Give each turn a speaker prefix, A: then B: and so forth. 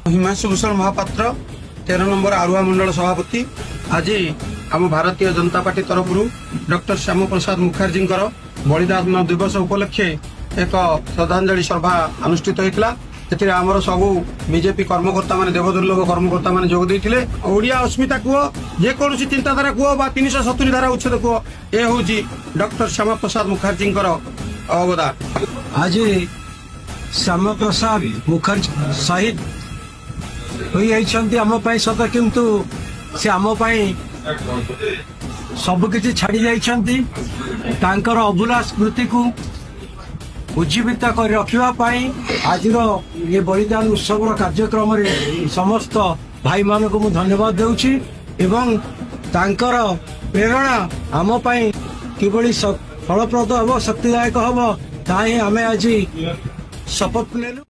A: Himanshu Bhushan Mahapatra 13 number आरुआ मंडल सभापति। आज आम भारतीय जनता पार्टी तरफ डॉक्टर श्यामा प्रसाद मुखर्जी बलिदान दिवस उपलक्षे एक श्रद्धांजलि सभा अनुष्ठित होता। आमर सबू बीजेपी कर्मकर्ता मान देवदुर्लभ कर्मकर्ता मान जोग देते। ओडिया अस्मिता कह जेकोसी चिंताधारा कह 370 धारा उच्छेद कह ये हूँ डॉक्टर श्यामा प्रसाद मुखर्जी अवदान।
B: आज श्यामा प्रसाद मुखर्जी शहीद होती सत किंतु से आम सबकि छाड़ी जाइछंती। तांकर अभुला स्मृति को उज्जीवित कर रखापी आज ये बलिदान उत्सव कार्यक्रम समस्त भाई मान को धन्यवाद देउछि एवं तांकर प्रेरणा आम किभली फलप्रद हम शक्तिदायक हम ताही आम आज शपथ नेलु।